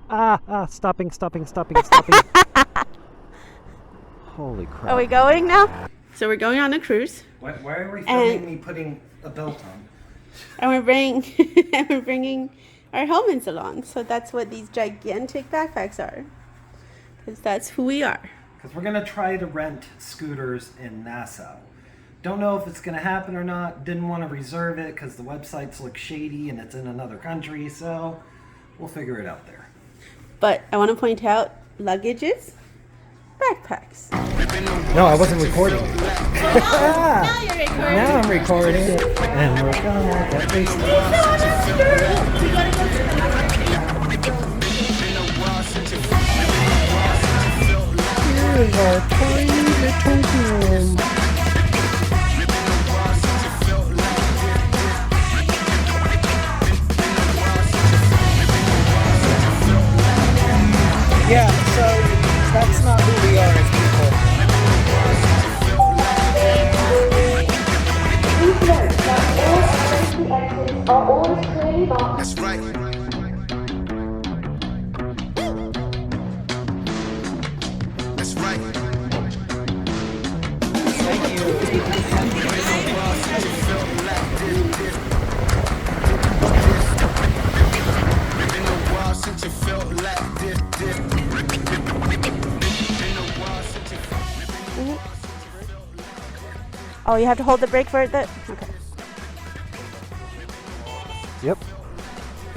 Stopping. Holy crap. Are we going now? So we're going on a cruise. Why are we filming me putting a belt on? And we're bringing our helmets along. So that's what these gigantic backpacks are. Because that's who we are. Because we're going to try to rent scooters in Nassau. Don't know if it's going to happen or not. Didn't want to reserve it because the websites look shady and it's in another country. So we'll figure it out there. But I want to point out luggages, backpacks. No, I wasn't recording. Now you're recording. Now I'm recording. And we're gonna get Here's our tiny little home. Yeah, so that's not who we are as people. Please note that all safety exits are always clearly marked. That's right. That's right. Thank you. Oh, you have to hold the brake for it? Okay. Yep.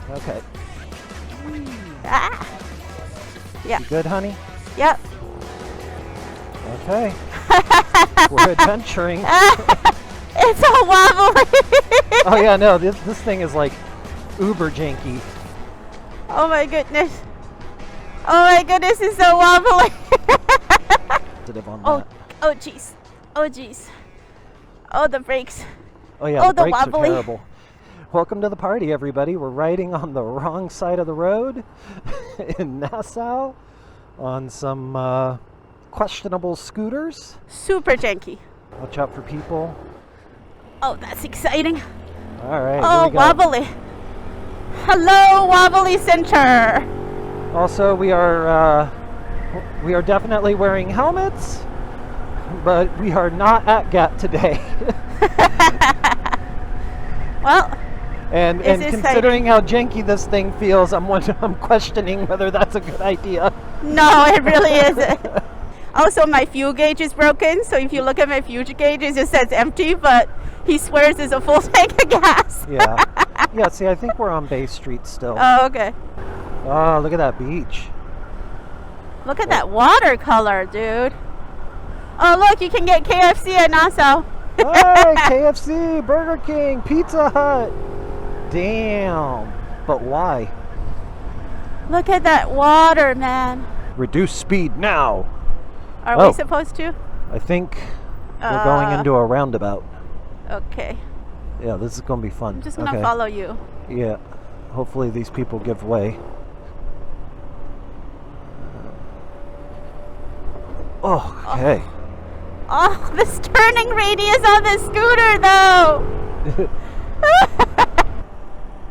Okay. Ah! Yeah. You good, honey? Yep. Okay. We're adventuring. It's all wobbly. Oh yeah, no, this thing is like uber janky. Oh my goodness. Oh my goodness, it's so wobbly. Positive on Oh, that. oh jeez. Oh jeez. Oh, the brakes. Oh yeah, oh, the the brakes wobbly. are terrible. Welcome to the party, everybody. We're riding on the wrong side of the road in Nassau on some questionable scooters. Super janky. Watch out for people. Oh, that's exciting. All right. Oh, here we go. wobbly. Hello, Wobbly Center. Also, we are definitely wearing helmets, but we are not at GAT today. Well, and it's considering how janky this thing feels, I'm questioning whether that's a good idea. no, it really isn't. Also, my fuel gauge is broken, so if you look at my fuel gauge, it just says empty, but he swears it's a full tank of gas. Yeah. Yeah, see, I think we're on Bay Street still. Oh, okay. Oh, look at that beach. Look at that watercolor, dude. Oh, look, you can get KFC at Nassau. Hey, KFC, Burger King, Pizza Hut. Damn. But why? Look at that water, man. Reduce speed now. Are we supposed to? I think we're going into a roundabout. Okay. Yeah, this is going to be fun. I'm just going to follow you. Yeah. Hopefully these people give way. Oh, okay. Oh, this turning radius on this scooter, though.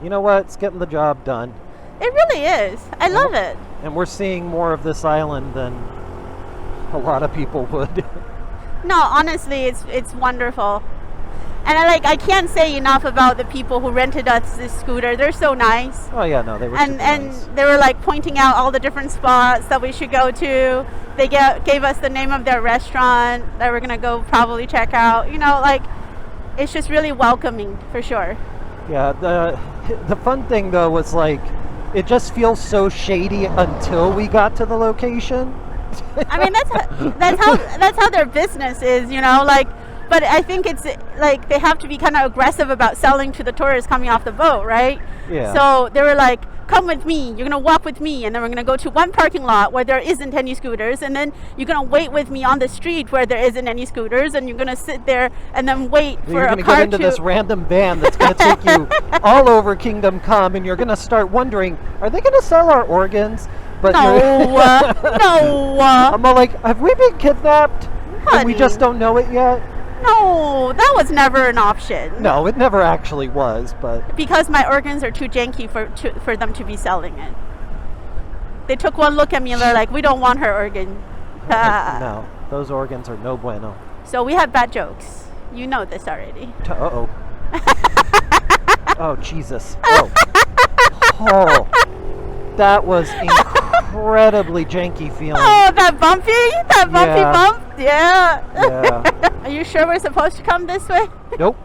You know what? It's getting the job done. It really is. I love it. And we're seeing more of this island than a lot of people would. No, honestly, it's wonderful. And I can't say enough about the people who rented us this scooter. They're so nice. Oh yeah, no, they were And super and nice. they were like pointing out all the different spots that we should go to. They gave us the name of their restaurant that we're gonna go probably check out. You know, like it's just really welcoming for sure. Yeah, the fun thing though was like it just feels so shady until we got to the location. I mean, that's how their business is, you know, like. But I think it's like they have to be kind of aggressive about selling to the tourists coming off the boat, right? Yeah. So they were like, come with me, you're going to walk with me, and then we're going to go to one parking lot where there isn't any scooters, and then you're going to wait with me on the street where there isn't any scooters, and you're going to sit there and then wait So for you're a gonna car get into to... this random van that's going to take you all over Kingdom Come, and you're going to start wondering, are they going to sell our organs? But No, no. I'm all like, have we been kidnapped? And we Honey. just don't know it yet? No, that was never an option. No, it never actually was, but... Because my organs are too janky for them to be selling it. They took one look at me and they're like, we don't want her organ. No, those organs are no bueno. So we have bad jokes. You know this already. Uh-oh. Oh, Jesus. Oh. Oh. That was incredibly janky feeling. Oh, that bumpy Yeah. bump? Yeah. Yeah. Are you sure we're supposed to come this way? Nope.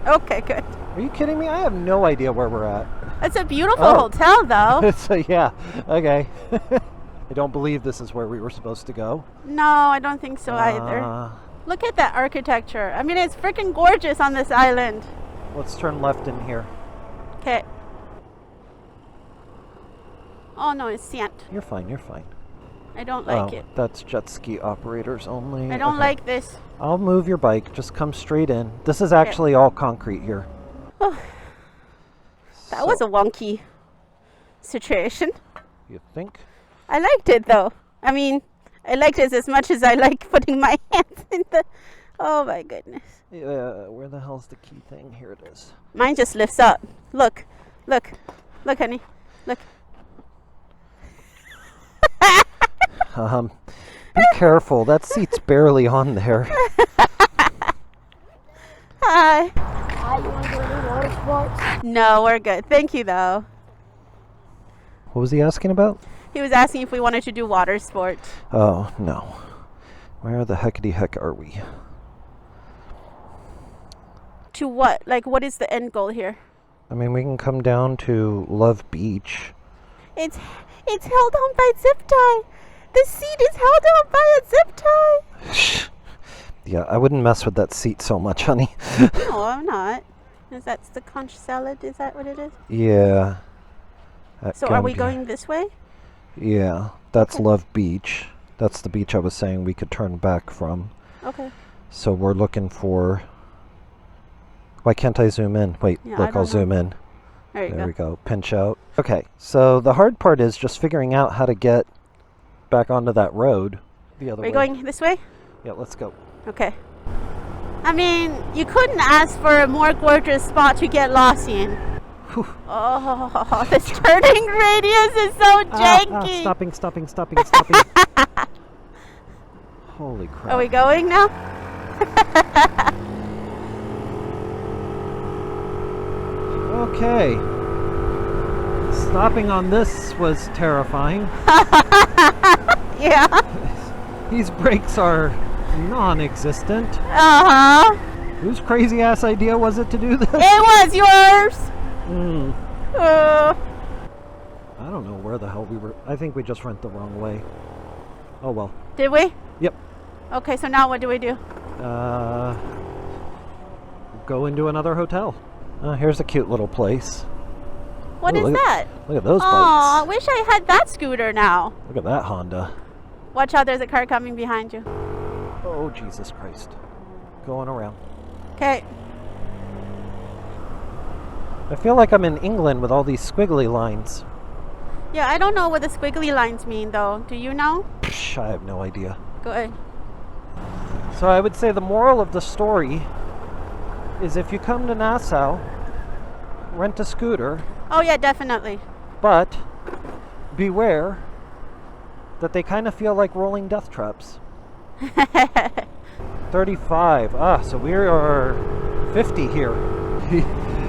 Okay, good. Are you kidding me? I have no idea where we're at. It's a beautiful Oh. hotel, though. So, yeah. Okay. I don't believe this is where we were supposed to go. No, I don't think so either. Look at that architecture. I mean, it's freaking gorgeous on this island. Let's turn left in here. Okay. Oh, no, it's sand. You're fine, you're fine. I don't like it. That's jet ski operators only. I don't Okay. like this. I'll move your bike. Just come straight in. This is actually all concrete here. That was a wonky situation. You think? I liked it, though. I mean, I liked it as much as I like putting my hands in the... Oh, my goodness. Yeah, where the hell's the key thing? Here it is. Mine just lifts up. Look. Look. Look, honey. Look. Be careful. That seat's barely on there. Hi. Hi, you want to go to water sports? No, we're good. Thank you, though. What was he asking about? He was asking if we wanted to do water sports. Oh, no. Where the heckity heck are we? To what? Like, what is the end goal here? I mean, we can come down to Love Beach. It's held on by zip tie. The seat is held on by a zip tie. Yeah, I wouldn't mess with that seat so much, honey. No, I'm not. Is that the conch salad? Is that what it is? Yeah. So are we going this way? Yeah, that's Okay. Love Beach. That's the beach I was saying we could turn back from. Okay. So we're looking for... Why can't I zoom in? Wait, Yeah, I look, don't I'll know. zoom in. There you There we go. go. Pinch out. Okay, so the hard part is just figuring out how to get back onto that road the other Are we way. going this way? Yeah, let's go. Okay. I mean, you couldn't ask for a more gorgeous spot to get lost in. Whew. Oh, this turning radius is so janky. Stopping. Holy crap. Are we going now? Okay. Stopping on this was terrifying. Yeah. These brakes are non-existent. Uh-huh. Whose crazy ass idea was it to do this? It was yours. Hmm. Uh, I don't know where the hell we were. I think we just went the wrong way. Oh well. did we? Yep. Okay, so now what do we do? Go into another hotel. Here's a cute little place. What Ooh, is look that? Look at those Oh, I bikes. wish I had that scooter now. Look at that Honda. Watch out, there's a car coming behind you. Oh, Jesus Christ. Going around. Okay. I feel like I'm in England with all these squiggly lines. Yeah, I don't know what the squiggly lines mean, though. Do you know? Psh, I have no idea. Go ahead. So I would say the moral of the story is if you come to Nassau, rent a scooter, Oh, yeah, definitely. but beware that they kind of feel like rolling death traps. 35. So we are 50 here.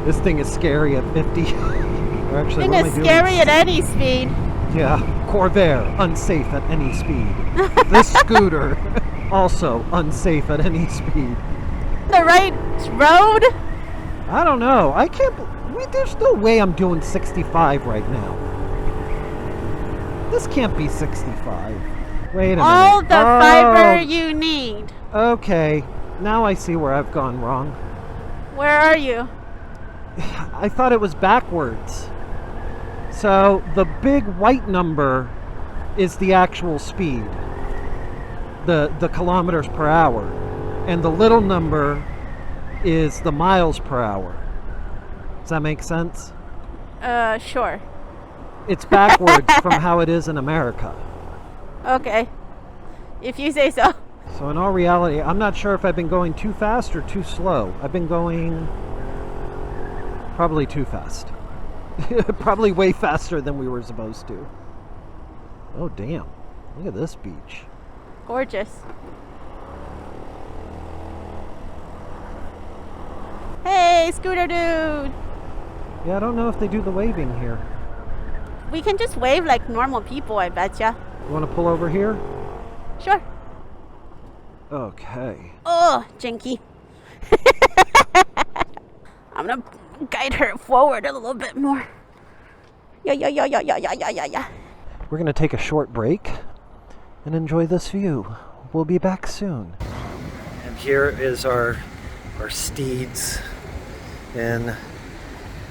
This thing is scary at 50. Or actually, I think what am it's I doing? scary at any speed. Yeah, Corvair, unsafe at any speed. This scooter, also unsafe at any speed. The right road? I don't know. I can't. There's no way I'm doing 65 right now. This can't be 65. Wait a minute. All the fiber you need. Okay, now I see where I've gone wrong. Where are you? I thought it was backwards. So the big white number is the actual speed, the kilometers per hour, and the little number is the miles per hour. Does that make sense? Sure. It's backwards from how it is in America. Okay. If you say so. So in all reality, I'm not sure if I've been going too fast or too slow. I've been going probably too fast. Probably way faster than we were supposed to. Oh, damn. Look at this beach. Gorgeous. Hey, scooter dude! Yeah, I don't know if they do the waving here. We can just wave like normal people, I betcha. You want to pull over here? Sure. Okay. Oh, janky. I'm gonna guide her forward a little bit more. Yeah. We're going to take a short break and enjoy this view. We'll be back soon. And here is our steeds in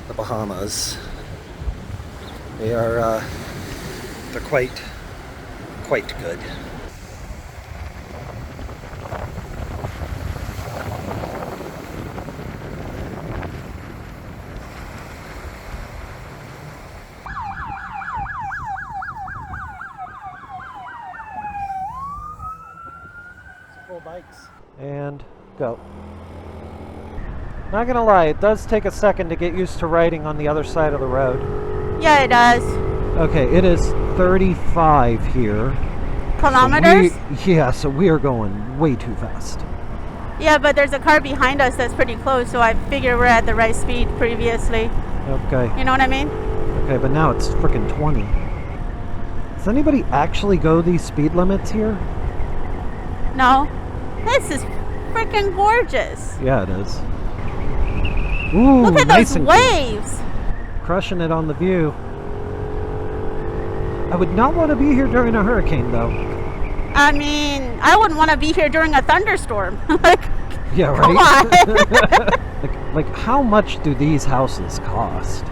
the Bahamas. They are they're quite good. Bikes. And go. Not gonna lie, it does take a second to get used to riding on the other side of the road. Yeah, it does. Okay, it is 35 here. Kilometers? So we are going way too fast. Yeah, but there's a car behind us that's pretty close, so I figure we're at the right speed previously. Okay. You know what I mean? Okay, but now it's freaking 20. Does anybody actually go these speed limits here? No. This is freaking gorgeous. Yeah, it is. Ooh, look at nice those waves. Crushing it on the view. I would not want to be here during a hurricane, though. I mean, I wouldn't want to be here during a thunderstorm. Like, yeah, right. Come on. like, how much do these houses cost?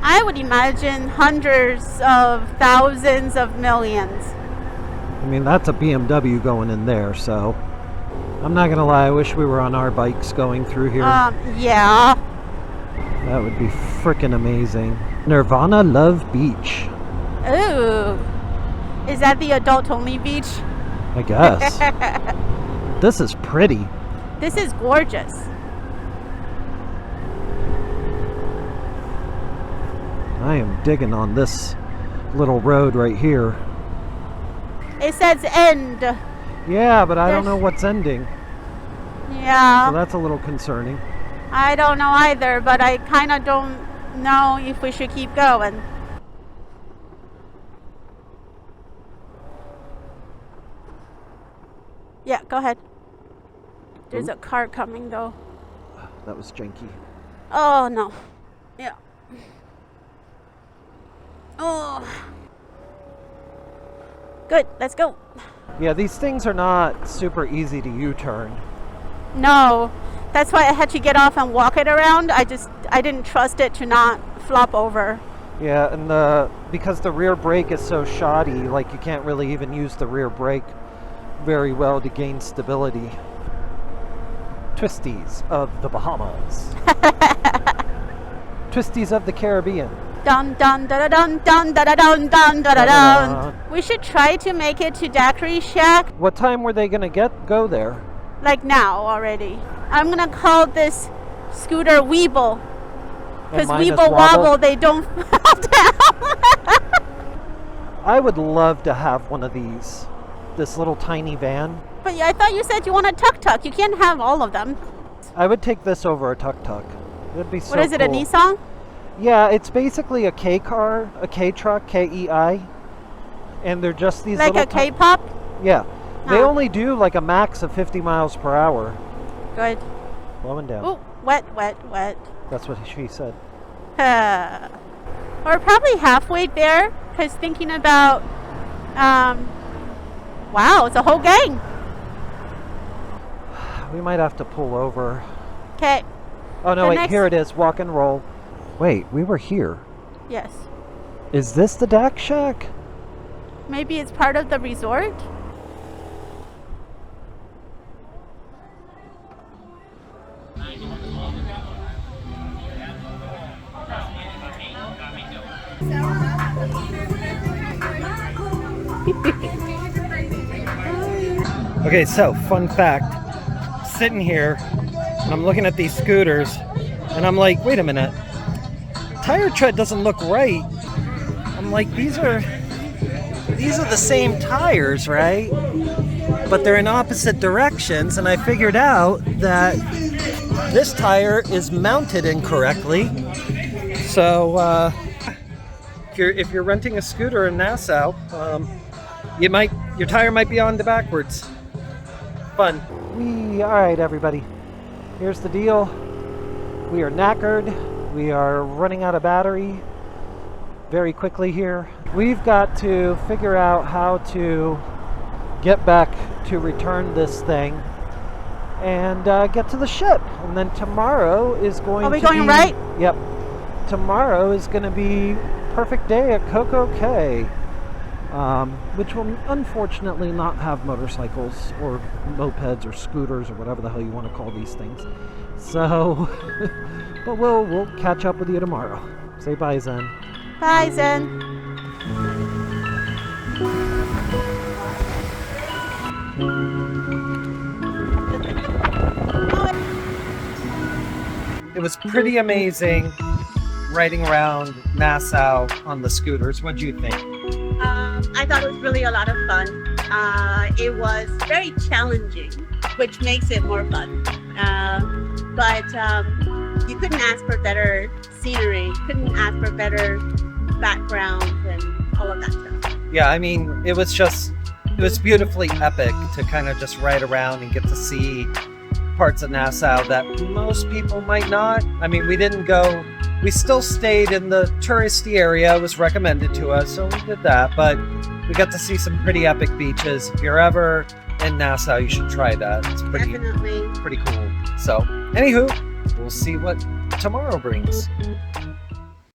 I would imagine hundreds of thousands of millions. I mean, that's a BMW going in there, so I'm not gonna lie, I wish we were on our bikes going through here. Yeah. That would be freaking amazing. Nirvana Love Beach. Ooh. Is that the adult-only beach? I guess. This is pretty. This is gorgeous. I am digging on this little road right here. It says end. Yeah, but I don't know what's ending. Yeah. So that's a little concerning. I don't know either, but I kind of don't know if we should keep going. Yeah, go ahead. There's a car coming though. That was janky. Oh no. Yeah. Oh. Good, let's go. Yeah, these things are not super easy to U-turn. No, that's why I had to get off and walk it around. I didn't trust it to not flop over. Yeah, and because the rear brake is so shoddy, like you can't really even use the rear brake very well to gain stability. Twisties of the Bahamas. Twisties of the Caribbean. Dun dun da dun dun da dun dun da dun. We should try to make it to Daiquiri Shack. What time were they gonna go there? Like now already. I'm gonna call this scooter Weeble. Because Weeble Wobble, they don't fall down. I would love to have one of these. This little tiny van. But I thought you said you want a tuk-tuk. You can't have all of them. I would take this over a tuk-tuk. It would be so cool. What is it, a Nissan? Yeah, it's basically a K car, a K truck, K-E-I. And they're just these like little... a K-pop? Yeah. They only do like a max of 50 miles per hour. Good. Slowing down. Ooh, wet. That's what she said. We're probably halfway there, because thinking about... wow, it's a whole gang. We might have to pull over. Okay. Oh, no, wait, here it is. Walk and roll. Wait, we were here. Yes. Is this the Dak Shack? Maybe it's part of the resort? Okay, so fun fact, sitting here and I'm looking at these scooters and I'm like, wait a minute, tire tread doesn't look right. I'm like, these are these are the same tires, right? But they're in opposite directions, and I figured out that this tire is mounted incorrectly. So if you're renting a scooter in Nassau, your tire might be on the backwards. Fun. All right, everybody. Here's the deal. We are knackered. We are running out of battery very quickly here. We've got to figure out how to get back to return this thing and get to the ship. And then tomorrow is going to be... Are we going right? Yep. Tomorrow is going to be perfect day at Coco Cay, which will unfortunately not have motorcycles or mopeds or scooters or whatever the hell you want to call these things. So, but we'll catch up with you tomorrow. Say bye, Zen. Bye, Zen. It was pretty amazing riding around Nassau on the scooters. What do you think? I thought it was really a lot of fun. It was very challenging, which makes it more fun. But you couldn't ask for better scenery, couldn't ask for better backgrounds and all of that stuff. Yeah, I mean, it was beautifully epic to kind of just ride around and get to see parts of Nassau that most people might not. I mean, we still stayed in the touristy area. It was recommended to us, so we did that, but we got to see some pretty epic beaches. If you're ever in Nassau, you should try that. It's pretty cool. So, anywho, we'll see what tomorrow brings.